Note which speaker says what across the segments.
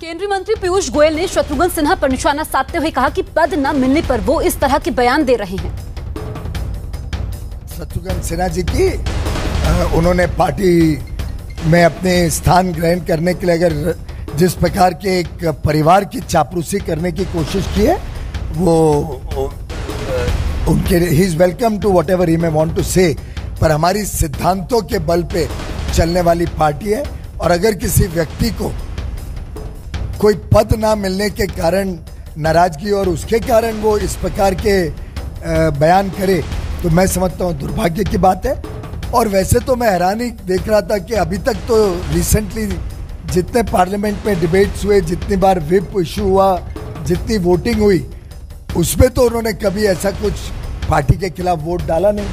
Speaker 1: केंद्रीय मंत्री पीयूष गोयल ने शत्रुघ्न सिन्हा पर निशाना साधते हुए कहा कि पद न मिलने पर वो इस तरह के बयान दे रहे हैं।
Speaker 2: शत्रुघ्न सिन्हा जी की उन्होंने पार्टी में अपने स्थान ग्रहण करने के लिए अगर जिस प्रकार के एक परिवार की चापलूसी करने की कोशिश की है, वो उनके he is welcome to whatever he may want to say, पर हमारी सिद्धांतों के बल पे चलने वाली पार्टी है। और अगर किसी व्यक्ति को कोई पद ना मिलने के कारण नाराजगी और उसके कारण वो इस प्रकार के बयान करे, तो मैं समझता हूँ दुर्भाग्य की बात है। और वैसे तो मैं हैरानी देख रहा था कि अभी तक तो रिसेंटली जितने पार्लियामेंट में डिबेट्स हुए, जितनी बार व्हिप इशू हुआ, जितनी वोटिंग हुई, उसमें तो उन्होंने कभी ऐसा कुछ पार्टी के खिलाफ वोट डाला नहीं।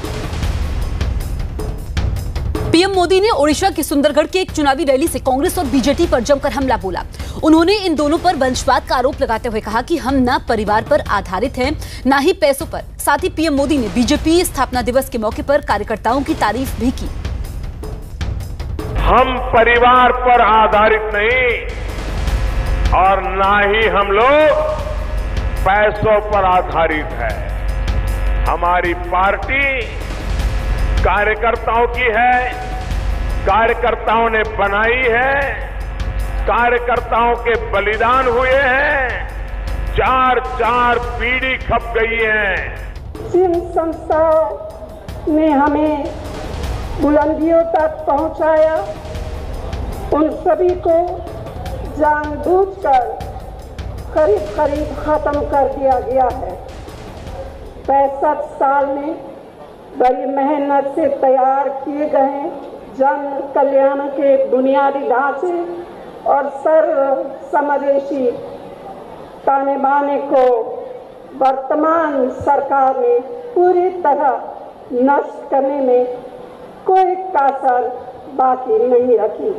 Speaker 1: पीएम मोदी ने ओडिशा के सुंदरगढ़ के एक चुनावी रैली से कांग्रेस और बीजेपी पर जमकर हमला बोला। उन्होंने इन दोनों पर वंशवाद का आरोप लगाते हुए कहा कि हम न परिवार पर आधारित हैं, न ही पैसों पर। साथ ही पीएम मोदी ने बीजेपी स्थापना दिवस के मौके पर कार्यकर्ताओं की तारीफ भी की।
Speaker 3: हम परिवार पर आधारित नहीं और न ही हम लोग पैसों पर आधारित है। हमारी पार्टी कार्यकर्ताओं की है, कार्यकर्ताओं ने बनाई है, कार्यकर्ताओं के बलिदान हुए हैं, चार चार पीढ़ी खप गई है।
Speaker 4: जिन संस्थाओं ने हमें बुलंदियों तक पहुंचाया, उन सभी को जानबूझकर करीब खत्म कर दिया गया है। 65 साल में बड़ी मेहनत से तैयार किए गए जन कल्याण के बुनियादी ढांचे और सर्व समावेशी ताने बाने को वर्तमान सरकार ने पूरी तरह नष्ट करने में कोई कसर बाकी नहीं रखी।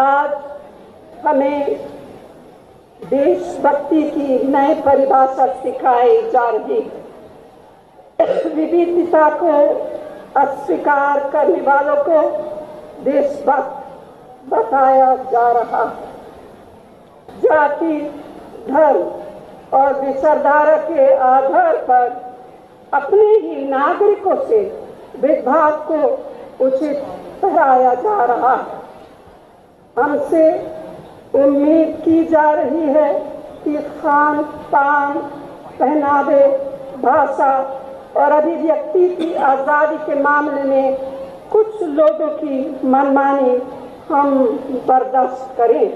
Speaker 4: आज हमें देशभक्ति की नई परिभाषा सिखाई जा रही है। विविधता को अस्वीकार करने वालों को देशभक्त बताया जा रहा है। जाति, धर्म और विचारधारा के आधार पर अपने ही नागरिकों से भेदभाव को उचित ठहराया जा रहा है। हमसे उम्मीद की जा रही है कि खान पान, पहनावे, भाषा और अभिव्यक्ति की आज़ादी के मामले में कुछ लोगों की मनमानी हम बर्दाश्त करें।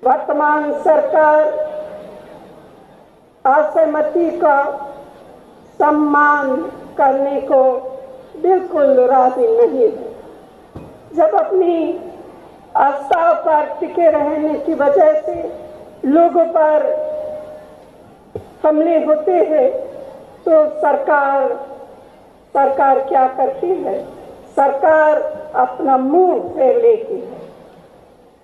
Speaker 4: वर्तमान सरकार असहमति का सम्मान करने को बिल्कुल राजी नहीं है। जब अपनी आस्था पर टिके रहने की वजह से लोगों पर हमले होते हैं, तो सरकार क्या करती है? सरकार अपना मुंह फेर लेती है।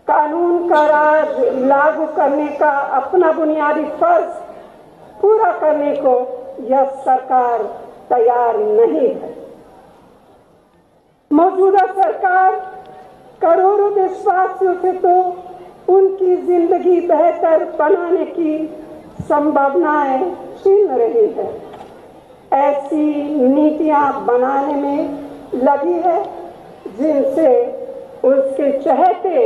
Speaker 4: कानून का राज लागू करने का अपना बुनियादी फर्ज पूरा करने को यह सरकार तैयार नहीं है। मौजूदा सरकार करोड़ों देशवासियों से तो उनकी जिंदगी बेहतर बनाने की संभावनाएं छीन रही है। ऐसी नीतियां बनाने में लगी है जिनसे उसके चहेते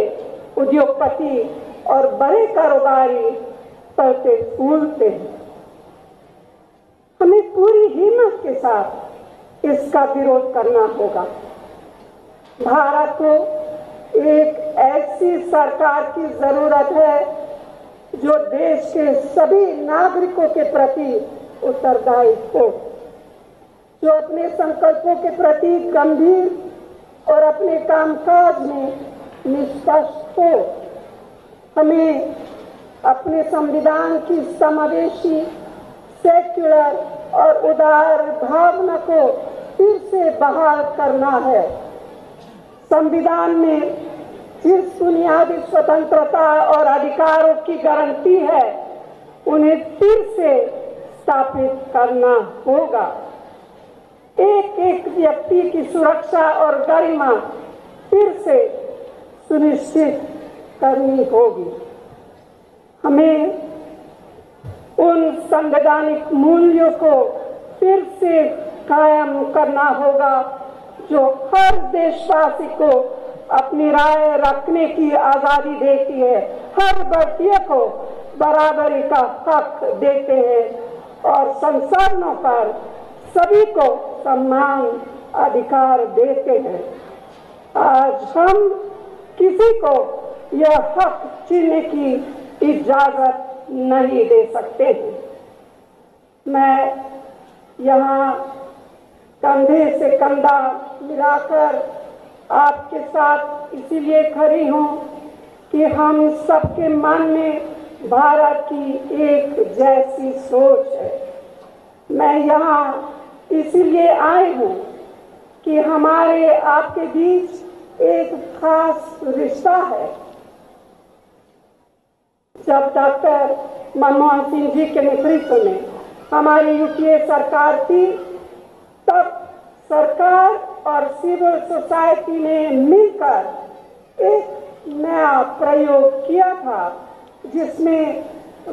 Speaker 4: उद्योगपति और बड़े कारोबारी पलते फूलते हैं। हमें पूरी हिम्मत के साथ इसका विरोध करना होगा। भारत को एक ऐसी सरकार की जरूरत है जो देश के सभी नागरिकों के प्रति उत्तरदायी हो, जो अपने संकल्पों के प्रति गंभीर और अपने कामकाज में निष्पक्ष हो। हमें अपने संविधान की समावेशी, सेक्युलर और उदार भावना को फिर से बहाल करना है। संविधान में जिस बुनियादी स्वतंत्रता और अधिकारों की गारंटी है, उन्हें फिर से स्थापित करना होगा। एक एक व्यक्ति की सुरक्षा और गरिमा फिर से सुनिश्चित करनी होगी। हमें उन संवैधानिक मूल्यों को फिर से कायम करना होगा जो हर देशवासी को अपनी राय रखने की आजादी देती है, हर भारतीय को बराबरी का हक देते हैं और संसाधनों पर सभी को समान अधिकार देते हैं। आज हम किसी को यह हक छीनने की इजाजत नहीं दे सकते हैं। मैं यहाँ कंधे से कंधा मिलाकर आपके साथ इसीलिए खड़ी हूँ कि हम सबके मन में भारत की एक जैसी सोच है। मैं यहाँ इसीलिए आई हूँ कि हमारे आपके बीच एक खास रिश्ता है। जब डॉक्टर मनमोहन सिंह जी के नेतृत्व में हमारी यूपीए सरकार थी, तब सरकार और सिविल सोसाइटी ने मिलकर एक नया प्रयोग किया था, जिसमें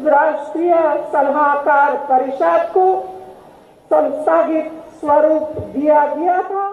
Speaker 4: राष्ट्रीय सलाहकार परिषद को संस्थागत स्वरूप दिया गया था।